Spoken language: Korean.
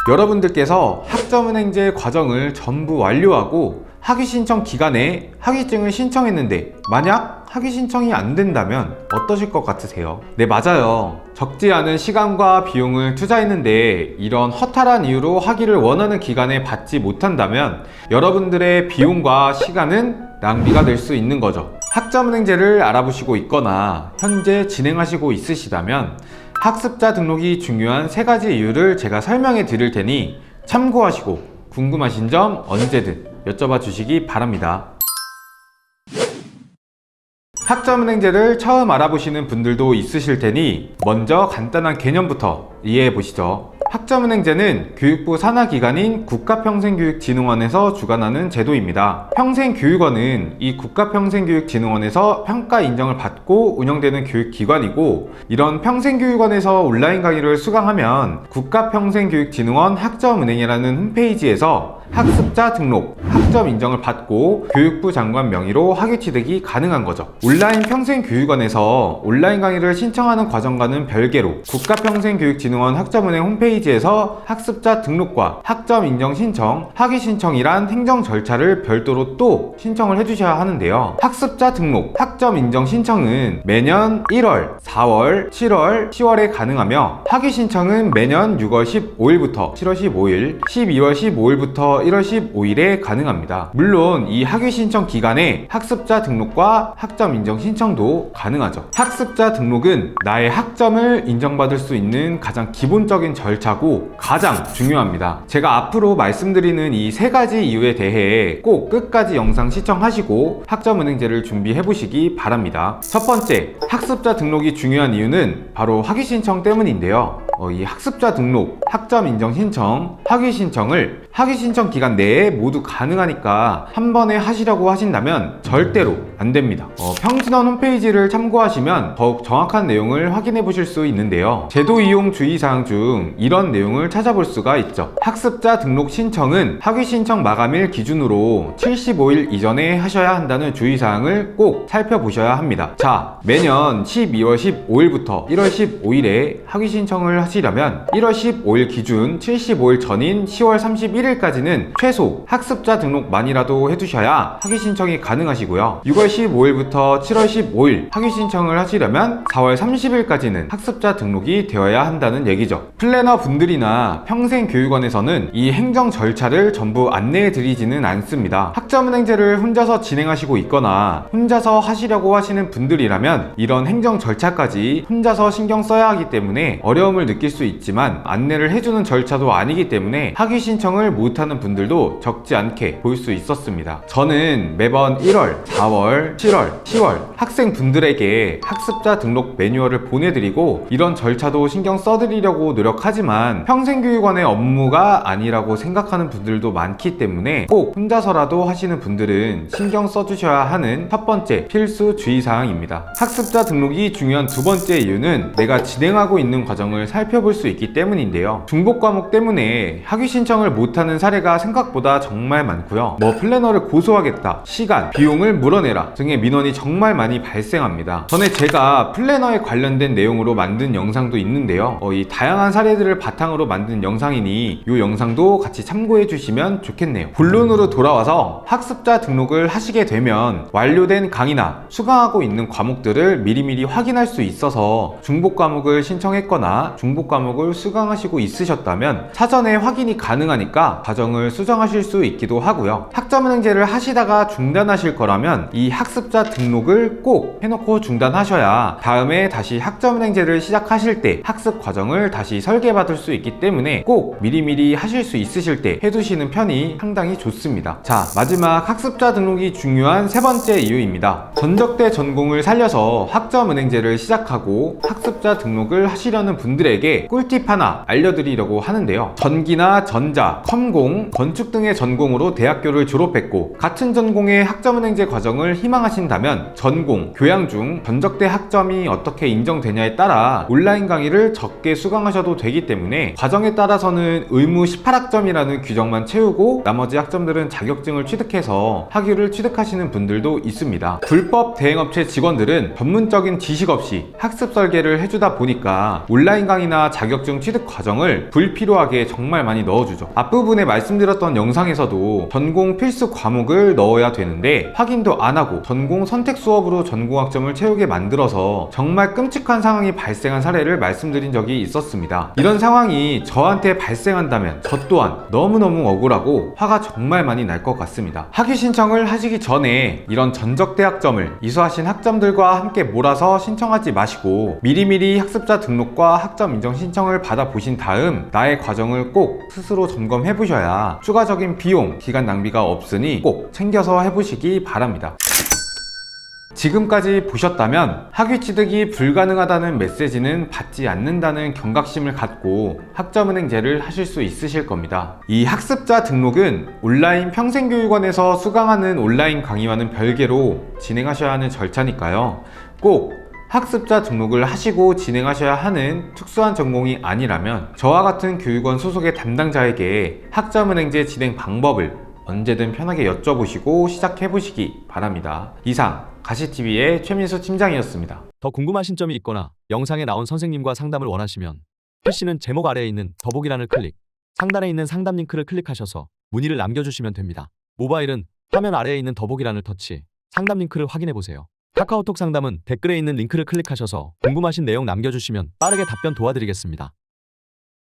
여러분들께서 학점은행제 과정을 전부 완료하고 학위 신청 기간에 학위증을 신청했는데 만약 학위 신청이 안 된다면 어떠실 것 같으세요? 네, 맞아요. 적지 않은 시간과 비용을 투자했는데 이런 허탈한 이유로 학위를 원하는 기간에 받지 못한다면 여러분들의 비용과 시간은 낭비가 될 수 있는 거죠. 학점은행제를 알아보시고 있거나 현재 진행하시고 있으시다면 학습자 등록이 중요한 3가지 이유를 제가 설명해 드릴 테니 참고하시고 궁금하신 점 언제든 여쭤봐 주시기 바랍니다. 학점은행제를 처음 알아보시는 분들도 있으실 테니 먼저 간단한 개념부터 이해해 보시죠. 학점은행제는 교육부 산하기관인 국가평생교육진흥원에서 주관하는 제도입니다. 평생교육원은 이 국가평생교육진흥원에서 평가 인정을 받고 운영되는 교육기관이고, 이런 평생교육원에서 온라인 강의를 수강하면 국가평생교육진흥원 학점은행이라는 홈페이지에서 학습자 등록, 학점 인정을 받고 교육부 장관 명의로 학위 취득이 가능한 거죠. 온라인 평생교육원에서 온라인 강의를 신청하는 과정과는 별개로 국가평생교육진흥원 학점은행 홈페이지에서 학습자 등록과 학점 인정 신청, 학위 신청이란 행정 절차를 별도로 또 신청을 해주셔야 하는데요. 학습자 등록, 학점 인정 신청은 매년 1월, 4월, 7월, 10월에 가능하며 학위 신청은 매년 6월 15일부터 7월 15일, 12월 15일부터 1월 15일에 가능합니다. 물론 이 학위 신청 기간에 학습자 등록과 학점 인정 신청도 가능하죠. 학습자 등록은 나의 학점을 인정받을 수 있는 가장 기본적인 절차고 가장 중요합니다. 제가 앞으로 말씀드리는 이 3가지 이유에 대해 꼭 끝까지 영상 시청하시고 학점은행제를 준비해 보시기 바랍니다. 첫 번째, 학습자 등록이 중요한 이유는 바로 학위 신청 때문인데요. 이 학습자 등록, 학점 인정 신청, 학위 신청을 학위 신청 기간 내에 모두 가능하니까 한 번에 하시려고 하신다면 절대로 안 됩니다. 평진원 홈페이지를 참고하시면 더욱 정확한 내용을 확인해 보실 수 있는데요. 제도 이용 주의사항 중 이런 내용을 찾아볼 수가 있죠. 학습자 등록 신청은 학위 신청 마감일 기준으로 75일 이전에 하셔야 한다는 주의사항을 꼭 살펴보셔야 합니다. 자, 매년 12월 15일부터 1월 15일에 학위 신청을 하시려면 1월 15일 기준 75일 전인 10월 31일까지는 최소 학습자 등록만이라도 해두셔야 학위 신청이 가능하시고요. 6월 15일부터 7월 15일 학위 신청을 하시려면 4월 30일까지는 학습자 등록이 되어야 한다는 얘기죠. 플래너 분들이나 평생교육원에서는 이 행정 절차를 전부 안내해 드리지는 않습니다. 학점은행제를 혼자서 진행하시고 있거나 혼자서 하시려고 하시는 분들이라면 이런 행정 절차까지 혼자서 신경 써야 하기 때문에 어려움을 느낄 수 있지만 안내를 해주는 절차도 아니기 때문에 학위 신청을 못하는 분들도 적지 않게 볼 수 있었습니다. 저는 매번 1월, 4월, 7월, 10월 학생분들에게 학습자 등록 매뉴얼을 보내드리고 이런 절차도 신경 써드리려고 노력하지만 평생교육원의 업무가 아니라고 생각하는 분들도 많기 때문에 꼭 혼자서라도 하시는 분들은 신경 써주셔야 하는 첫 번째 필수 주의사항입니다. 학습자 등록이 중요한 두 번째 이유는 내가 진행하고 있는 과정을 살펴볼 수 있기 때문인데요. 중복 과목 때문에 학위 신청을 못하는 사례가 생각보다 정말 많고요. 플래너를 고소하겠다, 시간, 비용을 물어내라 등의 민원이 정말 많이 발생합니다. 전에 제가 플래너에 관련된 내용으로 만든 영상도 있는데요. 이 다양한 사례들을 바탕으로 만든 영상이니 이 영상도 같이 참고해 주시면 좋겠네요. 본론으로 돌아와서 학습자 등록을 하시게 되면 완료된 강의나 수강하고 있는 과목들을 미리미리 확인할 수 있어서 중복 과목을 신청했거나 중복 과목을 수강하시고 있으셨다면 사전에 확인이 가능하니까 과정을 수정하실 수 있기도 하고요. 학점은행제를 하시다가 중단하실 거라면 이 학습자 등록을 꼭 해놓고 중단하셔야 다음에 다시 학점은행제를 시작하실 때 학습 과정을 다시 설계받을 수 있기 때문에 꼭 미리미리 하실 수 있으실 때 해두시는 편이 상당히 좋습니다. 자, 마지막 학습자 등록이 중요한 3번째 이유입니다. 전적대 전공을 살려서 학점은행제를 시작하고 학습자 등록을 하시려는 분들에게 꿀팁 하나 알려드리려고 하는데요. 전기나 전자, 컴공, 등 건축 등의 전공으로 대학교를 졸업했고 같은 전공의 학점은행제 과정을 희망하신다면 전공, 교양 중 전적대 학점이 어떻게 인정되냐에 따라 온라인 강의를 적게 수강하셔도 되기 때문에 과정에 따라서는 의무 18학점이라는 규정만 채우고 나머지 학점들은 자격증을 취득해서 학위를 취득하시는 분들도 있습니다. 불법 대행업체 직원들은 전문적인 지식 없이 학습 설계를 해주다 보니까 온라인 강의나 자격증 취득 과정을 불필요하게 정말 많이 넣어주죠. 앞부분에 말씀드렸던 영상에서도 전공 필수 과목을 넣어야 되는데 확인도 안 하고 전공 선택 수업으로 전공학점을 채우게 만들어서 정말 끔찍한 상황이 발생한 사례를 말씀드린 적이 있었습니다. 이런 상황이 저한테 발생한다면 저 또한 너무너무 억울하고 화가 정말 많이 날 것 같습니다. 학위 신청을 하시기 전에 이런 전적대 학점을 이수하신 학점들과 함께 몰아서 신청하지 마시고 미리미리 학습자 등록과 학점 인정 신청을 받아 보신 다음 나의 과정을 꼭 스스로 점검해 보셔야 추가적인 비용, 기간 낭비가 없으니 꼭 챙겨서 해보시기 바랍니다. 지금까지 보셨다면 학위 취득이 불가능하다는 메시지는 받지 않는다는 경각심을 갖고 학점은행제를 하실 수 있으실 겁니다. 이 학습자 등록은 온라인 평생교육원에서 수강하는 온라인 강의와는 별개로 진행하셔야 하는 절차니까요. 꼭 학습자 등록을 하시고 진행하셔야 하는 특수한 전공이 아니라면 저와 같은 교육원 소속의 담당자에게 학점은행제 진행 방법을 언제든 편하게 여쭤보시고 시작해보시기 바랍니다. 이상 가시TV의 최민수 팀장이었습니다. 더 궁금하신 점이 있거나 영상에 나온 선생님과 상담을 원하시면 PC는 제목 아래에 있는 더보기란을 클릭, 상단에 있는 상담 링크를 클릭하셔서 문의를 남겨주시면 됩니다. 모바일은 화면 아래에 있는 더보기란을 터치, 상담 링크를 확인해보세요. 카카오톡 상담은 댓글에 있는 링크를 클릭하셔서 궁금하신 내용 남겨주시면 빠르게 답변 도와드리겠습니다.